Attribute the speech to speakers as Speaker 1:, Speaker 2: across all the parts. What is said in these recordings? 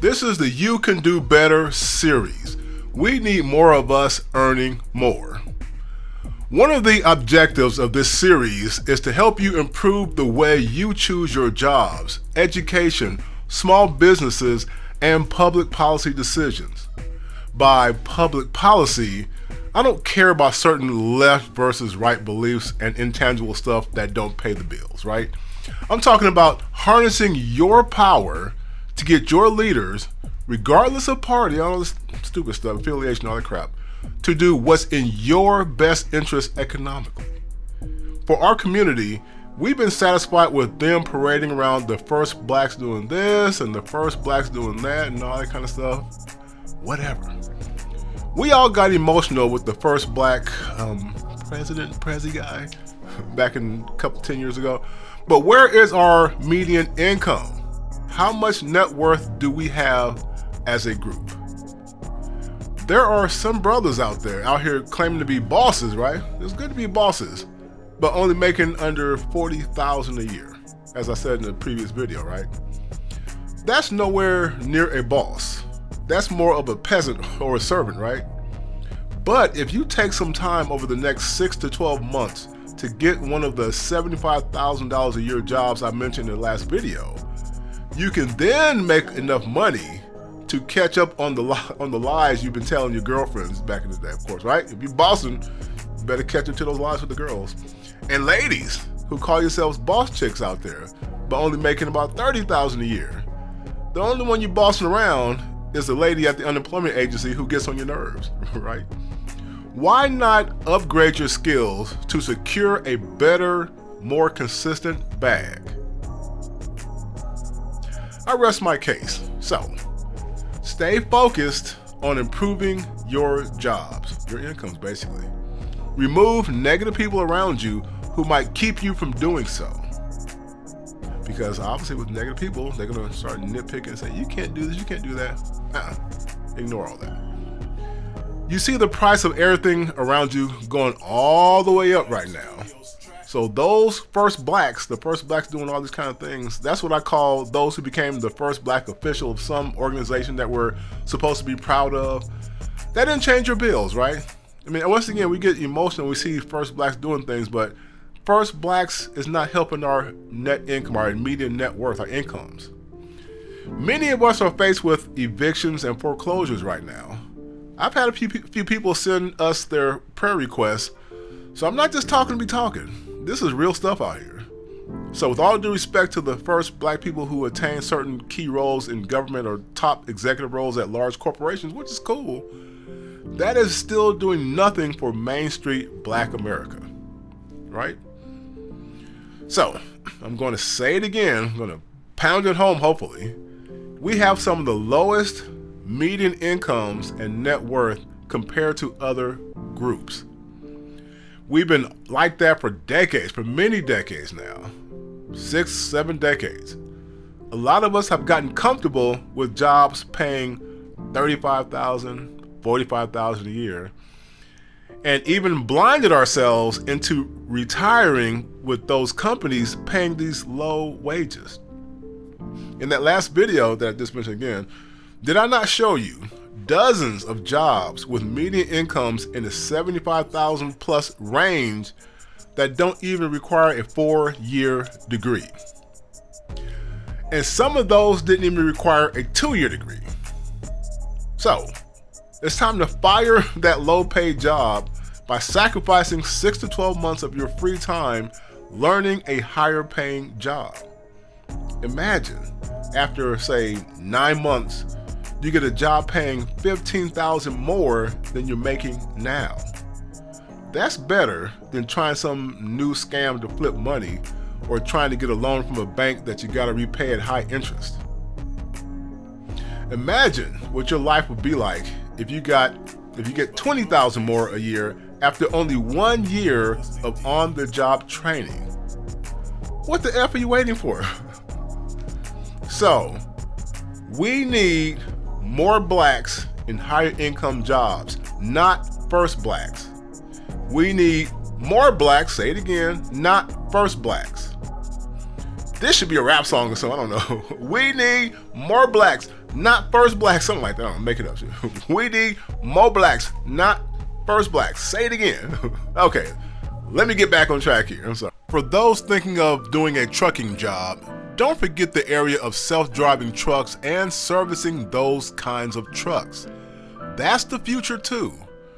Speaker 1: This is the You Can Do Better series. We need more of us earning more. One of the objectives of this series is to help you improve the way you choose your jobs, education, small businesses, and public policy decisions. By public policy, I don't care about certain left versus right beliefs and intangible stuff that don't pay the bills, right? I'm talking about harnessing your power to get your leaders, regardless of party, all this stupid stuff, affiliation, all that crap, to do what's in your best interest economically. For our community, we've been satisfied with them parading around the first blacks doing this and the first blacks doing that and all that kind of stuff. Whatever. We all got emotional with the first black prezi guy back in 10 years ago. But where is our median income? How much net worth do we have as a group? There are some brothers out here claiming to be bosses, right? It's good to be bosses, but only making under $40,000 a year, as I said in the previous video, right? That's nowhere near a boss. That's more of a peasant or a servant, right? But if you take some time over the next 6 to 12 months to get one of the $75,000 a year jobs I mentioned in the last video, you can then make enough money to catch up on the lies you've been telling your girlfriends back in the day, of course, right? If you're bossing, you better catch up to those lies with the girls. And ladies who call yourselves boss chicks out there, but only making about $30,000 a year. The only one you're bossing around is the lady at the unemployment agency who gets on your nerves, right? Why not upgrade your skills to secure a better, more consistent bag? I rest my case. So, stay focused on improving your jobs, your incomes basically. Remove negative people around you who might keep you from doing so. Because obviously with negative people, they're gonna start nitpicking and say, you can't do this, you can't do that. Ignore all that. You see the price of everything around you going all the way up right now. So those first blacks, the first blacks doing all these kind of things, that's what I call those who became the first black official of some organization that we're supposed to be proud of. That didn't change your bills, right? I mean, once again, we get emotional, we see first blacks doing things, but first blacks is not helping our net income, our median net worth, our incomes. Many of us are faced with evictions and foreclosures right now. I've had a few people send us their prayer requests, so I'm not just talking to be talking. This is real stuff out here. So with all due respect to the first black people who attain certain key roles in government or top executive roles at large corporations, which is cool, that is still doing nothing for Main Street Black America, right? So I'm going to say it again, I'm going to pound it home hopefully. We have some of the lowest median incomes and net worth compared to other groups. We've been like that for decades, for many decades now, 6, 7 decades. A lot of us have gotten comfortable with jobs paying $35,000, $45,000 a year, and even blinded ourselves into retiring with those companies paying these low wages. In that last video that I just mentioned again, did I not show you dozens of jobs with median incomes in the $75,000 plus range that don't even require a 4-year degree? And some of those didn't even require a 2-year degree. So it's time to fire that low-paid job by sacrificing 6 to 12 months of your free time learning a higher-paying job. Imagine after, say, 9 months, you get a job paying $15,000 more than you're making now. That's better than trying some new scam to flip money or trying to get a loan from a bank that you gotta repay at high interest. Imagine what your life would be like if you get $20,000 more a year after only 1 year of on-the-job training. What the F are you waiting for? So, we need more blacks in higher income jobs, not first blacks. We need more blacks, say it again, not first blacks. This should be a rap song or something, I don't know. We need more blacks, not first blacks, something like that. I'm making up shit. We need more blacks, not first blacks. Say it again. Okay, let me get back on track here. I'm sorry. For those thinking of doing a trucking job, don't forget the area of self-driving trucks and servicing those kinds of trucks. That's the future too.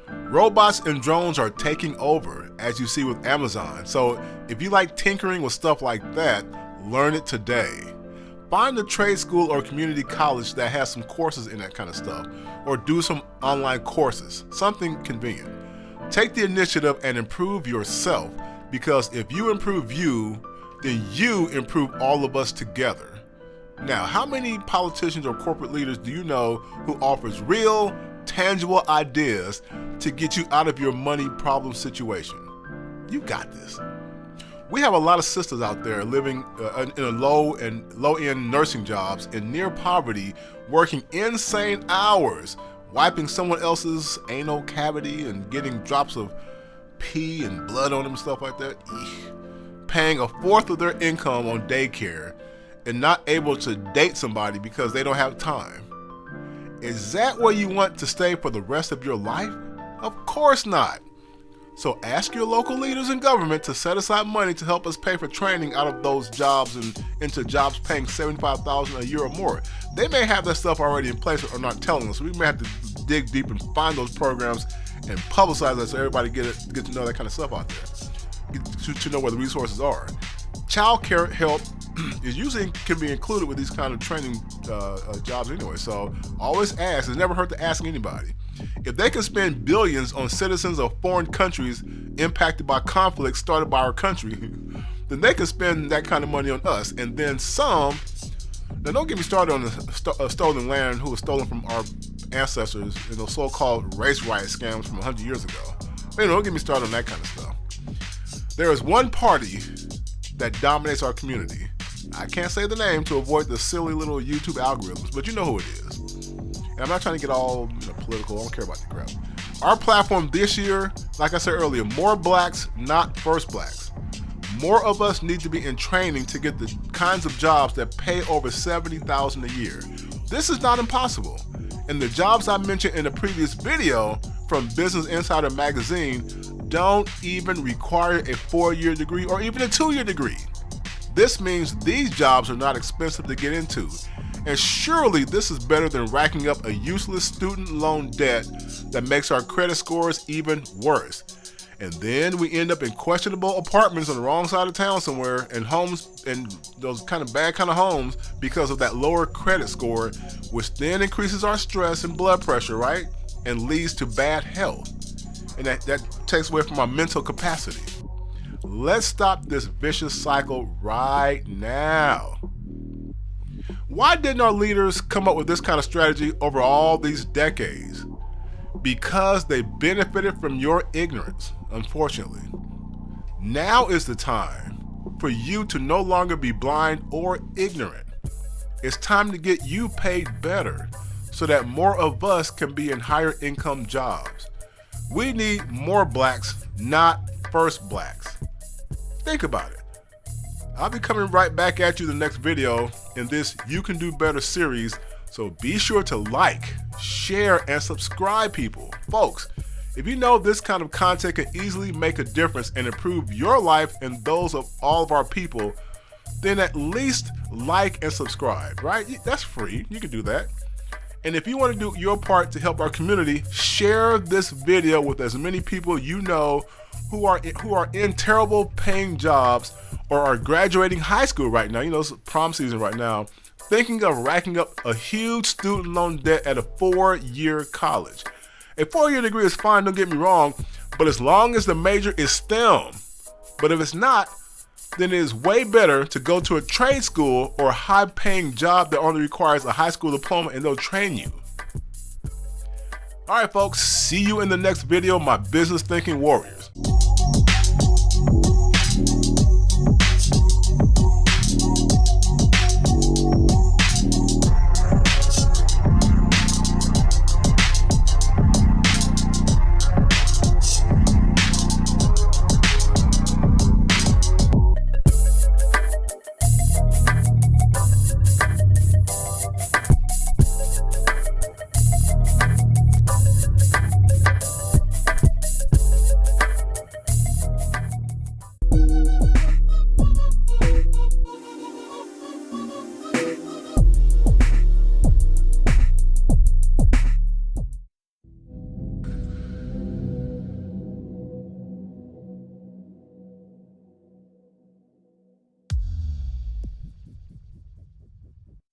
Speaker 1: Robots and drones are taking over, as you see with Amazon. So if you like tinkering with stuff like that, learn it today. Find a trade school or community college that has some courses in that kind of stuff, or do some online courses, something convenient. Take the initiative and improve yourself, because if you improve you, then you improve all of us together. Now, how many politicians or corporate leaders do you know who offers real, tangible ideas to get you out of your money problem situation? You got this. We have a lot of sisters out there living in a low-end nursing jobs in near poverty, working insane hours, wiping someone else's anal cavity and getting drops of pee and blood on them and stuff like that. Paying a fourth of their income on daycare and not able to date somebody because they don't have time. Is that where you want to stay for the rest of your life? Of course not. So ask your local leaders in government to set aside money to help us pay for training out of those jobs and into jobs paying $75,000 a year or more. They may have that stuff already in place or not telling us. So we may have to dig deep and find those programs and publicize that so everybody get to know that kind of stuff out there. Get to know where the resources are. Child care help is usually can be included with these kind of training jobs anyway. So always ask. It's never hurt to ask anybody. If they can spend billions on citizens of foreign countries impacted by conflicts started by our country, then they can spend that kind of money on us, and then some. Now, don't get me started on the stolen land who was stolen from our ancestors in those so-called race riot scams from 100 years ago. Don't get me started on that kind of stuff. There is one party that dominates our community. I can't say the name to avoid the silly little YouTube algorithms, but you know who it is. And I'm not trying to get all political. I don't care about the crap. Our platform this year, like I said earlier, more blacks, not first blacks. More of us need to be in training to get the kinds of jobs that pay over $70,000 a year. This is not impossible. And the jobs I mentioned in the previous video from Business Insider magazine don't even require a 4-year degree or even a 2-year degree. This means these jobs are not expensive to get into. And surely this is better than racking up a useless student loan debt that makes our credit scores even worse. And then we end up in questionable apartments on the wrong side of town somewhere, and homes, and those kind of bad kind of homes because of that lower credit score, which then increases our stress and blood pressure, right? And leads to bad health. And that takes away from our mental capacity. Let's stop this vicious cycle right now. Why didn't our leaders come up with this kind of strategy over all these decades? Because they benefited from your ignorance, unfortunately. Now is the time for you to no longer be blind or ignorant. It's time to get you paid better so that more of us can be in higher income jobs. We need more blacks, not first blacks. Think about it. I'll be coming right back at you in the next video in this You Can Do Better series, so be sure to like, share, and subscribe, people. Folks, if you know this kind of content can easily make a difference and improve your life and those of all of our people, then at least like and subscribe, right? That's free. You can do that. And if you want to do your part to help our community, share this video with as many people you know who are in terrible paying jobs or are graduating high school right now. It's prom season right now, thinking of racking up a huge student loan debt at a 4-year college. A 4-year degree is fine, don't get me wrong, but as long as the major is STEM. But if it's not, then it is way better to go to a trade school or a high-paying job that only requires a high school diploma and they'll train you. All right, folks, see you in the next video, my business thinking warriors.